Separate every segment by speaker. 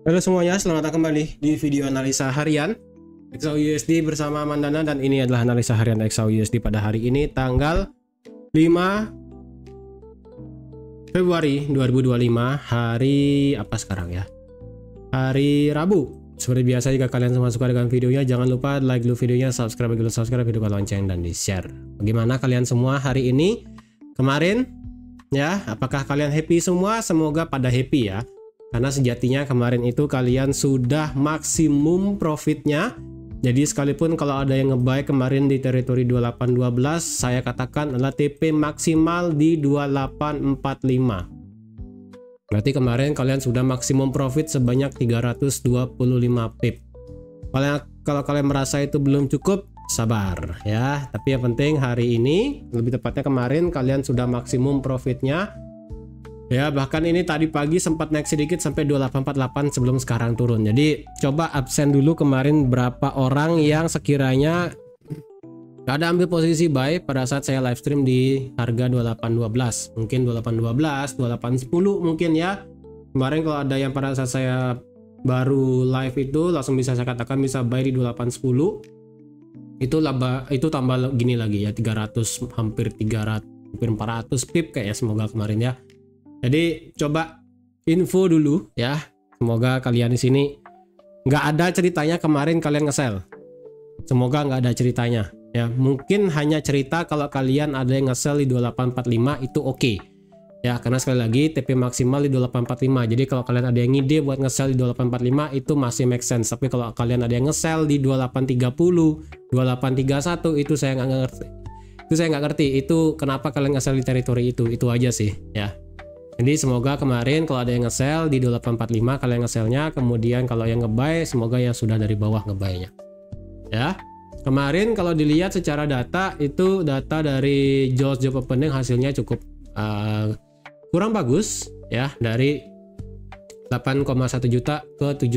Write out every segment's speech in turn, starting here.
Speaker 1: Halo semuanya, selamat datang kembali di video analisa harian XAUUSD bersama Mandana, dan ini adalah analisa harian XAUUSD pada hari ini tanggal 5 Februari 2025. Hari apa sekarang ya? Hari Rabu. Seperti biasa, jika kalian semua suka dengan videonya, jangan lupa like dulu videonya, subscribe dulu, video lonceng, dan di share. Bagaimana kalian semua hari ini? Kemarin ya, apakah kalian happy semua? Semoga pada happy ya. Karena sejatinya kemarin itu kalian sudah maksimum profitnya. Jadi sekalipun kalau ada yang ngebuy kemarin di teritori 2812, saya katakan adalah TP maksimal di 2845. Berarti kemarin kalian sudah maksimum profit sebanyak 325 pip. Kalau kalian merasa itu belum cukup, sabar ya. Tapi yang penting hari ini, lebih tepatnya kemarin, kalian sudah maksimum profitnya. Ya, bahkan ini tadi pagi sempat naik sedikit sampai 2848 sebelum sekarang turun. Jadi coba absen dulu kemarin berapa orang yang sekiranya ada ambil posisi buy pada saat saya live stream di harga 2812. Mungkin 2812, 2810 mungkin ya. Kemarin kalau ada yang pada saat saya baru live itu langsung bisa saya katakan bisa buy di 2810. Itu tambah gini lagi ya, 300 hampir 400 pip kayaknya semoga kemarin ya. Jadi coba info dulu ya. Semoga kalian di sini nggak ada ceritanya kemarin kalian nge-sell. Semoga nggak ada ceritanya ya. Mungkin hanya cerita kalau kalian ada yang nge-sell di 2845 itu oke. Ya, karena sekali lagi TP maksimal di 2845. Jadi kalau kalian ada yang ngide buat nge-sell di 2845 itu masih make sense. Tapi kalau kalian ada yang nge-sell di 2830, 2831 itu saya nggak ngerti. Itu kenapa kalian nge-sell di teritori itu aja sih ya. Jadi semoga kemarin kalau ada yang nge-sell di 2845 kalian nge-sellnya, kemudian kalau yang nge-buy semoga yang sudah dari bawah nge-buy-nya. Ya. Kemarin kalau dilihat secara data itu data dari Josh Job Opening hasilnya cukup kurang bagus ya, dari 8,1 juta ke 7,6.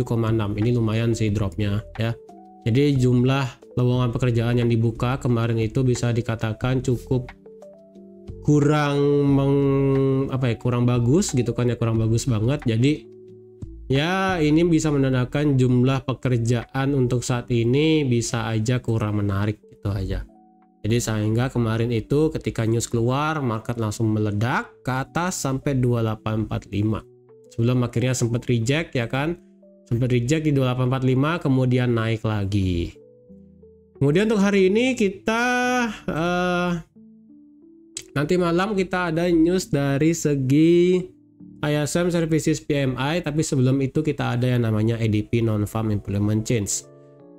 Speaker 1: Ini lumayan sih dropnya ya. Jadi jumlah lowongan pekerjaan yang dibuka kemarin itu bisa dikatakan cukup kurang bagus gitu kan ya, kurang bagus banget. Jadi ya ini bisa menandakan jumlah pekerjaan untuk saat ini bisa aja kurang menarik gitu aja. Jadi sehingga kemarin itu ketika news keluar market langsung meledak ke atas sampai 2845 sebelum akhirnya sempat reject ya kan, sempat reject di 2845 kemudian naik lagi. Kemudian untuk hari ini kita nanti malam kita ada news dari segi ISM Services PMI, tapi sebelum itu kita ada yang namanya ADP Non-Farm Employment Change.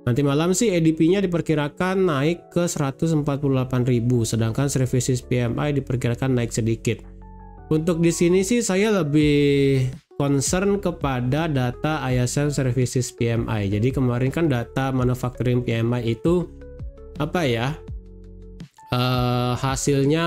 Speaker 1: Nanti malam sih ADP-nya diperkirakan naik ke 148.000, sedangkan Services PMI diperkirakan naik sedikit. Untuk di sini sih saya lebih concern kepada data ISM Services PMI. Jadi kemarin kan data Manufacturing PMI itu apa ya? Hasilnya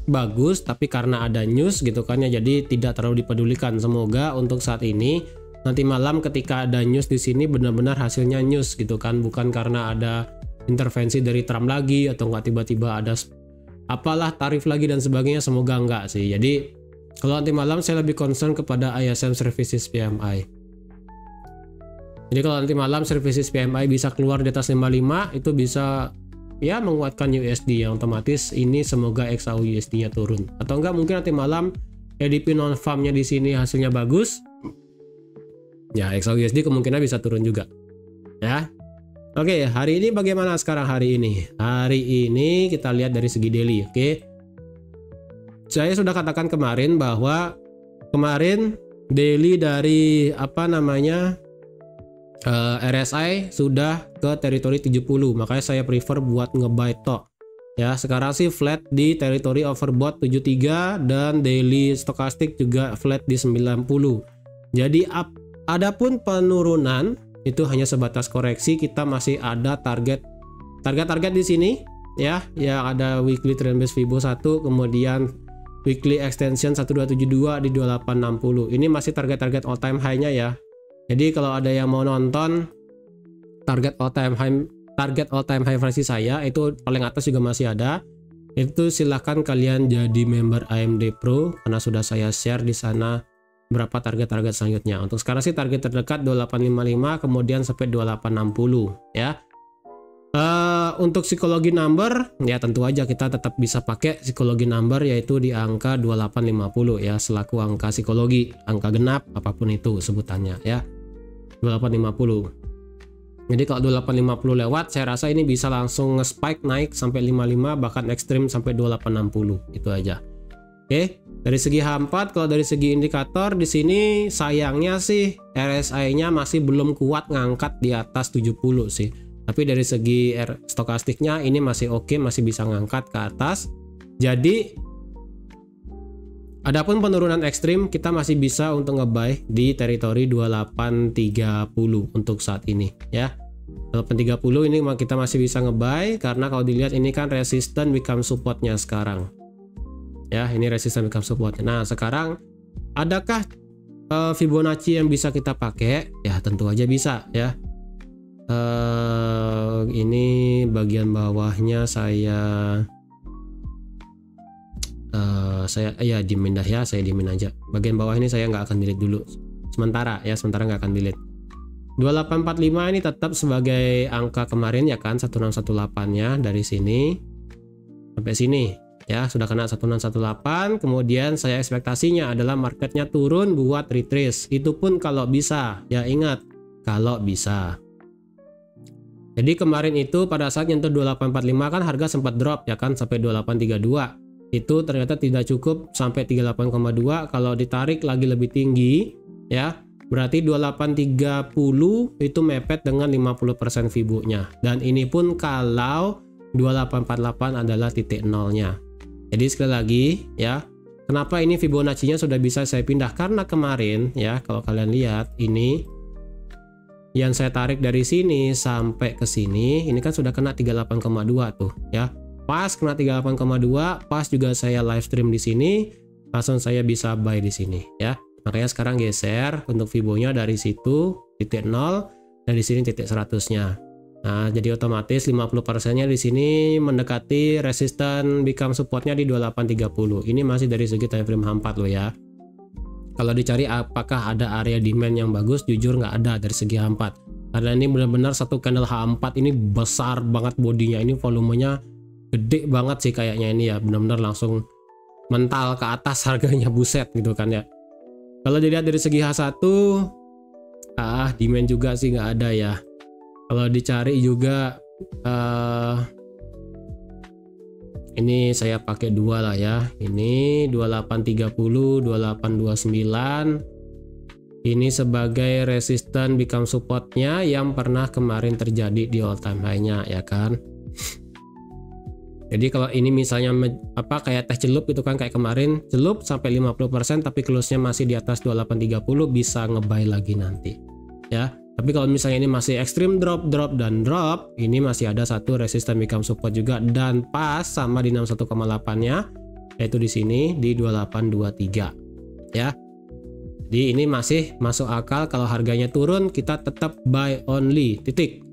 Speaker 1: bagus, tapi karena ada news gitu kan ya, jadi tidak terlalu dipedulikan. Semoga untuk saat ini nanti malam ketika ada news di sini benar-benar hasilnya news gitu kan, bukan karena ada intervensi dari Trump lagi atau nggak tiba-tiba ada apalah tarif lagi dan sebagainya. Semoga enggak sih. Jadi kalau nanti malam saya lebih concern kepada ISM Services PMI. Jadi kalau nanti malam Services PMI bisa keluar di atas 55 itu bisa ya menguatkan USD, yang otomatis ini semoga XAUUSD-nya turun. Atau enggak mungkin nanti malam ADP non-farm-nya di sini hasilnya bagus. Ya, XAUUSD kemungkinan bisa turun juga. Ya. Oke, hari ini bagaimana sekarang hari ini? Hari ini kita lihat dari segi daily, oke. Saya sudah katakan kemarin bahwa kemarin daily dari RSI sudah ke teritori 70, makanya saya prefer buat ngebuy tok ya. Sekarang sih flat di teritori overbought 73 dan daily stokastik juga flat di 90. Jadi adapun penurunan itu hanya sebatas koreksi. Kita masih ada target di sini ya, yang ada weekly trend base Fibo 1, kemudian weekly extension 1272 di 2860. Ini masih target all time high-nya ya. Jadi kalau ada yang mau nonton target all time high versi saya itu paling atas juga masih ada. Itu silahkan kalian jadi member AMD Pro karena sudah saya share di sana berapa target-target selanjutnya. Untuk sekarang sih target terdekat 2855 kemudian sampai 2860 ya. Untuk psikologi number ya tentu aja kita tetap bisa pakai psikologi number yaitu di angka 2850 ya selaku angka psikologi, angka genap apapun itu sebutannya ya. 2850. Jadi kalau 2850 lewat saya rasa ini bisa langsung nge-spike naik sampai 55 bahkan ekstrim sampai 2860 itu aja. Oke, dari segi H4 kalau dari segi indikator di sini sayangnya sih RSI-nya masih belum kuat ngangkat di atas 70 sih. Tapi dari segi stokastiknya ini masih oke, masih bisa ngangkat ke atas. Jadi adapun penurunan ekstrim kita masih bisa untuk nge-buy di teritori 2830 untuk saat ini ya. 2830 ini kita masih bisa nge-buy karena kalau dilihat ini kan resisten become supportnya sekarang. Ya, ini resisten become support. Nah, sekarang adakah Fibonacci yang bisa kita pakai? Ya, tentu aja bisa ya. Ini bagian bawahnya saya ya dimin dah ya, saya dimin aja. Bagian bawah ini saya nggak akan delete dulu. Sementara nggak akan delete. 2845 ini tetap sebagai angka kemarin ya kan 1618-nya dari sini sampai sini. Ya, sudah kena 1618, kemudian saya ekspektasinya adalah marketnya turun buat retrace. Itu pun kalau bisa, ya ingat, kalau bisa. Jadi kemarin itu pada saat nyentuh 2845 kan harga sempat drop ya kan sampai 2832. Itu ternyata tidak cukup sampai 38,2, kalau ditarik lagi lebih tinggi ya. Berarti 2830 itu mepet dengan 50% Fibo-nya. Dan ini pun kalau 2848 adalah titik nolnya. Jadi sekali lagi ya, kenapa ini Fibonacci-nya sudah bisa saya pindah? Karena kemarin ya, kalau kalian lihat ini yang saya tarik dari sini sampai ke sini, ini kan sudah kena 38,2 tuh ya. Pas kena 38,2, pas juga saya live stream di sini, langsung saya bisa buy di sini ya. Makanya sekarang geser untuk Fibo-nya dari situ titik 0 dan di sini titik 100-nya. Nah, jadi otomatis 50%-nya di sini mendekati resisten become support-nya di 2830. Ini masih dari segi time frame H4 loh ya. Kalau dicari apakah ada area demand yang bagus, jujur nggak ada dari segi H4. Karena ini benar-benar satu candle H4 ini besar banget bodinya, ini volumenya gede banget sih kayaknya ini ya. Benar-benar langsung mental ke atas harganya, buset gitu kan ya. Kalau dilihat dari segi H1, demand juga sih nggak ada ya. Kalau dicari juga ini saya pakai dua lah ya. Ini 2830, 2829. Ini sebagai resisten become supportnya yang pernah kemarin terjadi di all time high-nya ya kan. Jadi kalau ini misalnya kayak teh celup itu kan kayak kemarin celup sampai 50% tapi close-nya masih di atas 2830 bisa nge-buy lagi nanti ya. Tapi kalau misalnya ini masih ekstrim drop, ini masih ada satu resisten become support juga dan pas sama di 61,8-nya yaitu di sini di 2823 ya. Jadi ini masih masuk akal kalau harganya turun kita tetap buy only titik.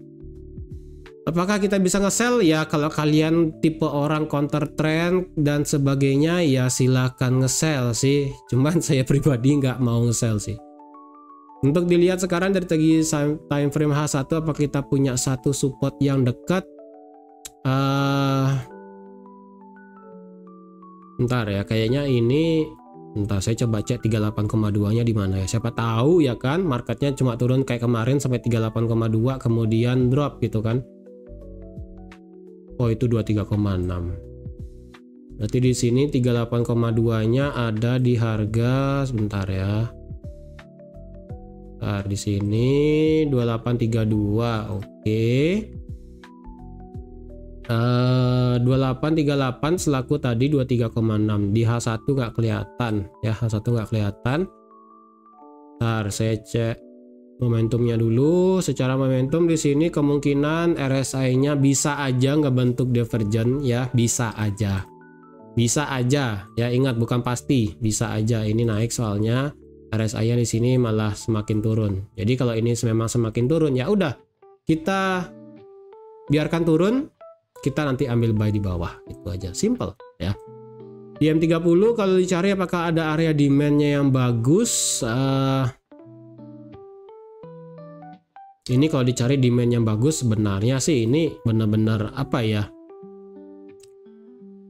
Speaker 1: Apakah kita bisa nge-sell? Ya kalau kalian tipe orang counter trend dan sebagainya ya silakan nge-sell sih. Cuman saya pribadi nggak mau nge-sell sih. Untuk dilihat sekarang dari segi time frame H1 apa kita punya satu support yang dekat. Bentar ya, kayaknya ini bentar saya coba cek 38,2 nya di mana ya. Siapa tahu ya kan marketnya cuma turun kayak kemarin sampai 38,2 kemudian drop gitu kan. Oh itu 23,6. Berarti di sini 38,2-nya ada di harga sebentar ya. Nah, di sini 2832. Oke. 2838 selaku tadi 23,6. Di H1 nggak kelihatan ya, H1 nggak kelihatan. Ntar saya cek momentumnya dulu. Secara momentum di sini kemungkinan RSI-nya bisa aja nggak bentuk divergent ya, bisa aja. Bisa aja ya, ingat bukan pasti, bisa aja ini naik soalnya RSI-nya di sini malah semakin turun. Jadi kalau ini memang semakin turun ya udah kita biarkan turun, kita nanti ambil buy di bawah, itu aja, simple ya. Di M30 kalau dicari apakah ada area demand-nya yang bagus, ini kalau dicari demand yang bagus sebenarnya sih ini benar-benar apa ya?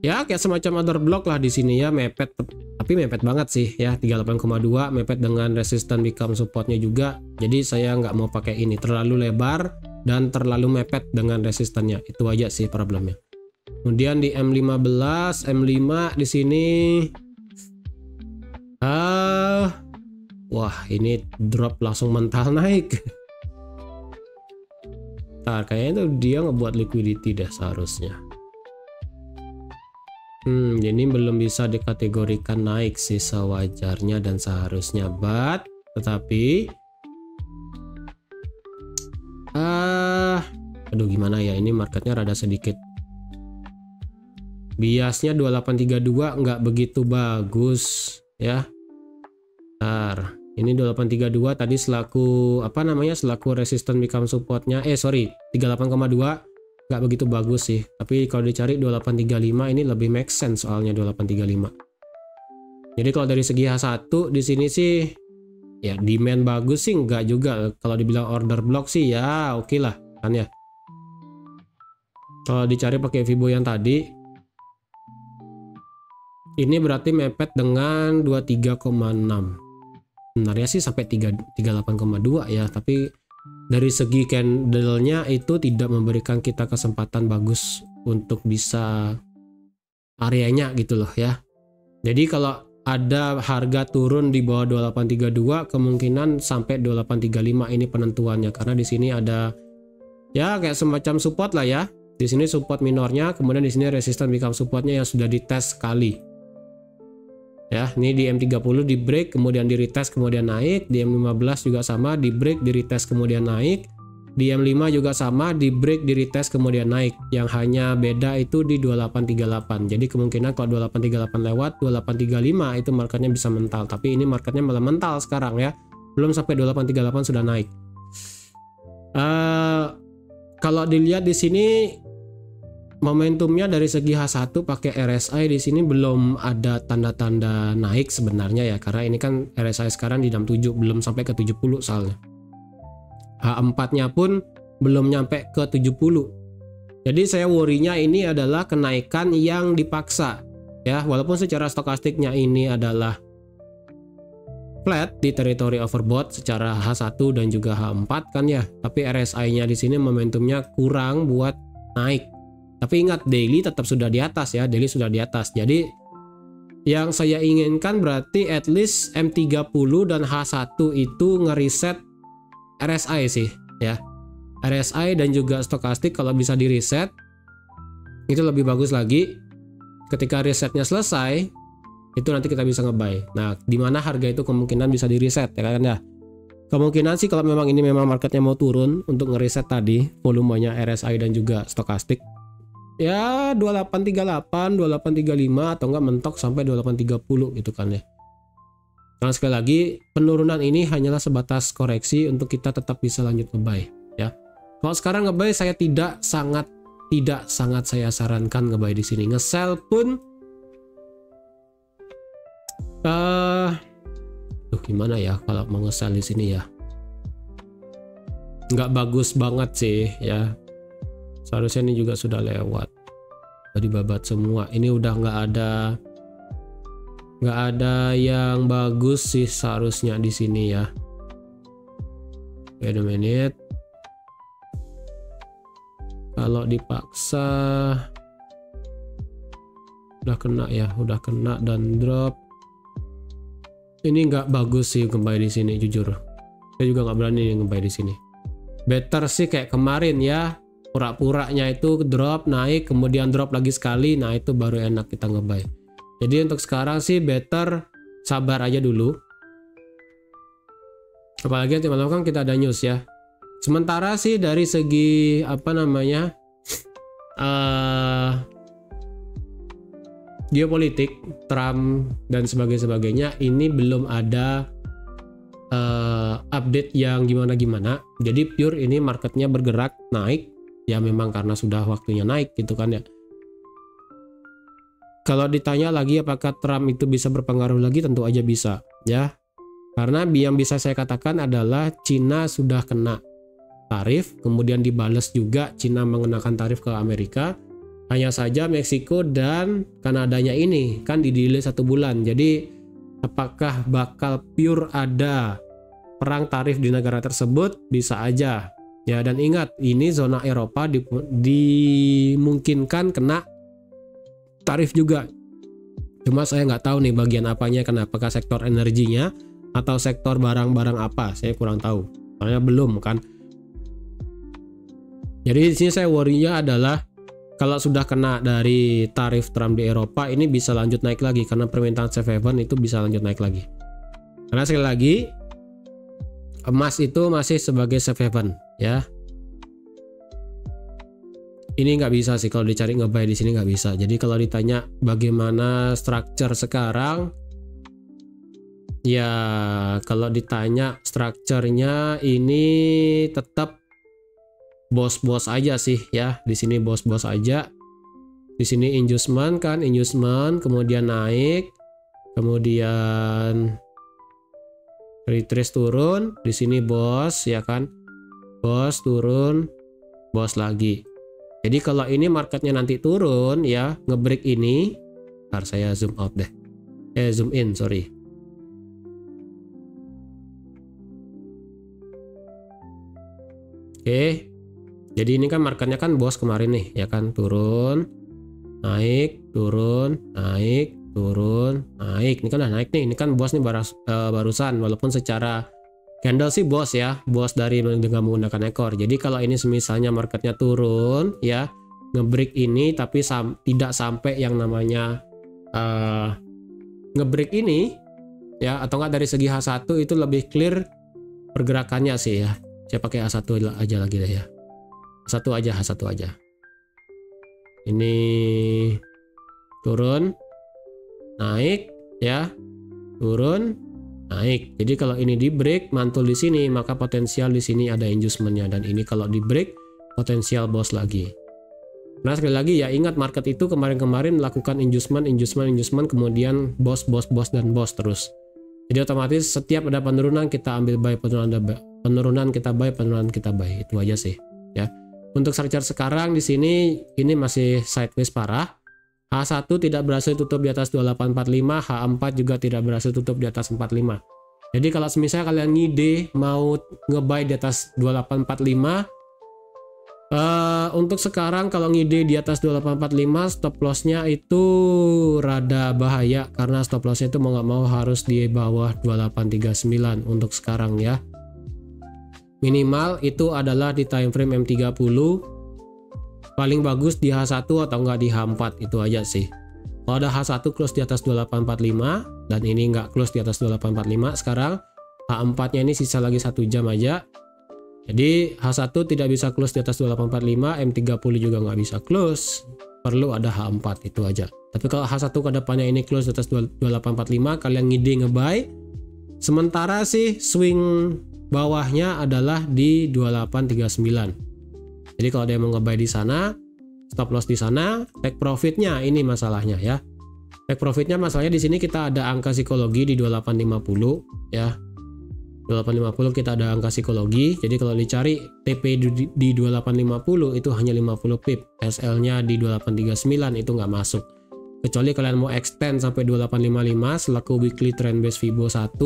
Speaker 1: Ya kayak semacam other block lah di sini ya, mepet, tapi mepet banget sih ya, 38,2 mepet dengan resistance become supportnya juga. Jadi saya nggak mau pakai ini, terlalu lebar dan terlalu mepet dengan resistannya. Itu aja sih problemnya. Kemudian di M15, M5 di sini wah ini drop langsung mental naik. Ntar kayaknya itu dia ngebuat liquidity deh seharusnya. Ini belum bisa dikategorikan naik sih sewajarnya dan seharusnya, tetapi aduh gimana ya, ini marketnya rada sedikit biasnya 2832 nggak begitu bagus ya. Ntar ini 2832 tadi selaku apa namanya, selaku resistance become supportnya 38,2 nggak begitu bagus sih, tapi kalau dicari 2835 ini lebih make sense soalnya 2835. Jadi kalau dari segi H1 di sini sih ya demand bagus sih nggak juga, kalau dibilang order block sih ya oke lah kan ya. Kalau dicari pakai Fibo yang tadi ini berarti mepet dengan 23,6. Sebenarnya sih sampai 38,2 ya, tapi dari segi candlenya itu tidak memberikan kita kesempatan bagus untuk bisa areanya gitu loh ya. Jadi kalau ada harga turun di bawah 2832 kemungkinan sampai 2835 ini penentuannya, karena di sini ada ya kayak semacam support lah ya. Di sini support minornya, kemudian di sini resistance become supportnya yang sudah dites sekali. Ya, ini di M30 di break kemudian di retest kemudian naik, di M15 juga sama, di break di retest kemudian naik, di M5 juga sama, di break di retest kemudian naik. Yang hanya beda itu di 2838. Jadi kemungkinan kalau 2838 lewat, 2835 itu marketnya bisa mental, tapi ini marketnya malah mental sekarang ya. Belum sampai 2838 sudah naik. Kalau dilihat di sini momentumnya dari segi H1 pakai RSI di sini belum ada tanda-tanda naik sebenarnya ya, karena ini kan RSI sekarang di 67 belum sampai ke 70 soalnya. H4-nya pun belum nyampe ke 70. Jadi saya worry-nya ini adalah kenaikan yang dipaksa ya, walaupun secara stokastiknya ini adalah flat di teritori overbought secara H1 dan juga H4 kan ya, tapi RSI-nya di sini momentumnya kurang buat naik. Tapi ingat daily tetap sudah di atas ya, daily sudah di atas. Jadi yang saya inginkan berarti at least M30 dan H1 itu ngeriset RSI sih ya. RSI dan juga stokastik kalau bisa di reset itu lebih bagus lagi. Ketika resetnya selesai itu nanti kita bisa nge-buy. Nah, di mana harga itu kemungkinan bisa di reset ya kan ya. Kemungkinan sih kalau memang ini memang marketnya mau turun untuk ngeriset tadi volumenya RSI dan juga stokastik, ya 2838, 2835 atau enggak mentok sampai 2830 gitu kan ya. Nah sekali lagi penurunan ini hanyalah sebatas koreksi untuk kita tetap bisa lanjut nge-buy ya. Kalau sekarang nge-buy saya tidak sangat saya sarankan nge-buy di sini. Nge-sell pun gimana ya kalau mau nge-sell di sini ya. Nggak bagus banget sih ya. Seharusnya ini juga sudah lewat, tadi babat semua. Ini udah nggak ada yang bagus sih seharusnya di sini ya. Wait a minute. Kalau dipaksa udah kena ya, udah kena dan drop. Ini nggak bagus sih nge-buy di sini jujur. Saya juga nggak berani nge-buy di sini. Better sih kayak kemarin ya. Pura-puranya itu drop naik kemudian drop lagi sekali, nah itu baru enak kita nge-buy. Jadi untuk sekarang sih better sabar aja dulu, apalagi nanti malam kan kita ada news ya. Sementara sih dari segi apa namanya geopolitik, Trump dan sebagainya ini belum ada update yang gimana-gimana. Jadi pure ini marketnya bergerak naik ya, memang karena sudah waktunya naik gitu kan ya. Kalau ditanya lagi apakah Trump itu bisa berpengaruh lagi, tentu aja bisa ya. Karena yang bisa saya katakan adalah Cina sudah kena tarif, kemudian dibales juga Cina mengenakan tarif ke Amerika. Hanya saja Meksiko dan Kanadanya ini kan didelay 1 bulan. Jadi apakah bakal pure ada perang tarif di negara tersebut? Bisa aja. Ya, dan ingat ini zona Eropa dimungkinkan kena tarif juga. Cuma saya nggak tahu nih bagian apanya, apakah sektor energinya atau sektor barang-barang apa, saya kurang tahu. Soalnya belum kan. Jadi di sini saya worry-nya adalah kalau sudah kena dari tarif Trump di Eropa, ini bisa lanjut naik lagi karena permintaan safe haven itu bisa lanjut naik lagi. Karena sekali lagi emas itu masih sebagai safe haven ya. Ini nggak bisa sih kalau dicari ngebuy di sini, nggak bisa. Jadi kalau ditanya bagaimana structure sekarang, ya kalau ditanya strukturnya ini tetap bos-bos aja sih ya. Di sini bos-bos aja. Di sini inducement kan, inducement kemudian naik, kemudian retrace turun. Di sini bos ya kan, bos turun, bos lagi. Jadi kalau ini marketnya nanti turun ya, ngebreak ini, ntar saya zoom out deh, zoom in sorry. Oke, jadi ini kan marketnya kan bos kemarin nih ya kan, turun, naik, turun, naik, turun, naik. Ini kan udah naik nih, ini kan bos nih barusan, walaupun secara candle sih bos ya, bos dari dengan menggunakan ekor. Jadi kalau ini misalnya marketnya turun ya, ngebreak ini tapi tidak sampai yang namanya ngebreak ini ya, atau enggak dari segi H1 itu lebih clear pergerakannya sih ya. Saya pakai H1 aja lagi deh ya. H1 aja. Ini turun, naik ya, turun, naik. Jadi kalau ini di break mantul di sini, maka potensial di sini ada inducementnya, dan ini kalau di break potensial bos lagi. Nah sekali lagi ya, ingat market itu kemarin-kemarin melakukan inducement, kemudian bos dan bos terus. Jadi otomatis setiap ada penurunan kita ambil buy, penurunan kita buy, itu aja sih ya. Untuk structure sekarang di sini ini masih sideways parah. H1 tidak berhasil tutup di atas 2845, H4 juga tidak berhasil tutup di atas 45. Jadi kalau misalnya kalian ngide mau ngebuy di atas 2845, untuk sekarang kalau ngide di atas 2845 stop lossnya itu rada bahaya, karena stop lossnya itu mau nggak mau harus di bawah 2839 untuk sekarang ya. Minimal itu adalah di time frame M30, paling bagus di H1 atau enggak di H4, itu aja sih. Kalau ada H1 close di atas 2845 dan ini enggak close di atas 2845, sekarang H4 nya ini sisa lagi 1 jam aja. Jadi H1 tidak bisa close di atas 2845, M30 juga nggak bisa close, perlu ada H4, itu aja. Tapi kalau H1 ke depannya ini close di atas 2845, kalian ngide ngebuy. Sementara sih swing bawahnya adalah di 2839. Jadi kalau ada yang mau ngebuy di sana, stop loss di sana, take profitnya ini masalahnya ya. Take profitnya masalahnya di sini kita ada angka psikologi di 2850 ya. 2850 kita ada angka psikologi. Jadi kalau dicari TP di 2850 itu hanya 50 pip. SL-nya di 2839 itu nggak masuk. Kecuali kalian mau extend sampai 2855 selaku weekly trend base Fibo 1,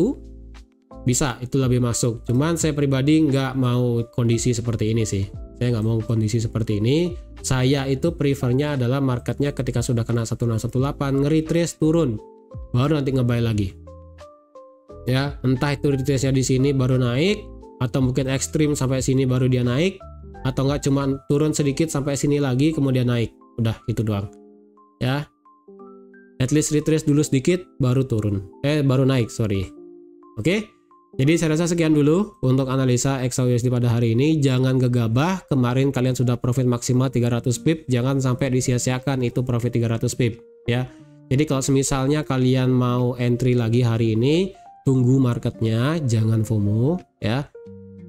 Speaker 1: bisa, itu lebih masuk. Cuman saya pribadi nggak mau kondisi seperti ini sih. Saya nggak mau kondisi seperti ini. Saya itu prefernya adalah marketnya ketika sudah kena 1618 nge-retrace turun, baru nanti nge-buy lagi. Ya, entah itu retrace-nya di sini baru naik, atau mungkin ekstrim sampai sini baru dia naik, atau nggak cuma turun sedikit sampai sini lagi kemudian naik. Udah itu doang. Ya. At least retrace dulu sedikit baru turun. Baru naik, sorry. Oke? Jadi saya rasa sekian dulu untuk analisa XAUSD pada hari ini. Jangan gegabah, kemarin kalian sudah profit maksimal 300 pip, jangan sampai disia-siakan itu profit 300 pip ya. Jadi kalau misalnya kalian mau entry lagi hari ini, tunggu marketnya, jangan FOMO ya.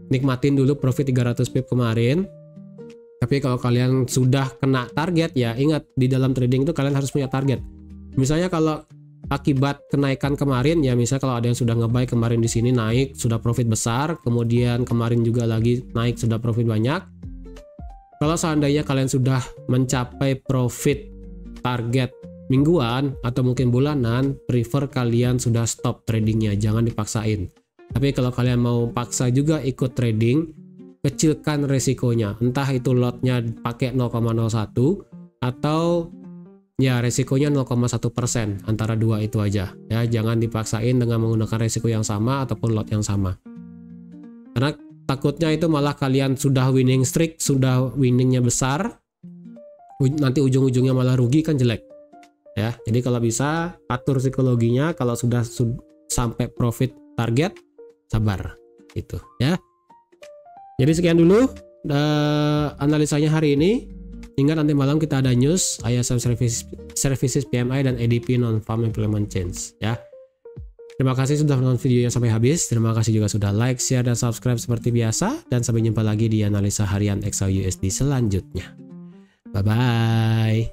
Speaker 1: Nikmatin dulu profit 300 pip kemarin. Tapi kalau kalian sudah kena target ya, ingat di dalam trading itu kalian harus punya target. Misalnya kalau akibat kenaikan kemarin ya, misalnya kalau ada yang sudah nge-buy kemarin di sini naik sudah profit besar, kemudian kemarin juga lagi naik sudah profit banyak. Kalau seandainya kalian sudah mencapai profit target mingguan atau mungkin bulanan, prefer kalian sudah stop tradingnya, jangan dipaksain. Tapi kalau kalian mau paksa juga ikut trading, kecilkan resikonya, entah itu lotnya pakai 0,01 atau ya resikonya 0,1%, antara dua itu aja ya. Jangan dipaksain dengan menggunakan resiko yang sama ataupun lot yang sama, karena takutnya itu malah kalian sudah winning streak, sudah winningnya besar, nanti ujung-ujungnya malah rugi kan jelek ya. Jadi kalau bisa atur psikologinya, kalau sudah sampai profit target sabar itu ya. Jadi sekian dulu analisanya hari ini. Ingat nanti malam kita ada news ISM Services PMI dan ADP Non-Farm Employment Change ya. Terima kasih sudah menonton videonya sampai habis. Terima kasih juga sudah like, share, dan subscribe seperti biasa. Dan sampai jumpa lagi di analisa harian XAU USD selanjutnya. Bye-bye.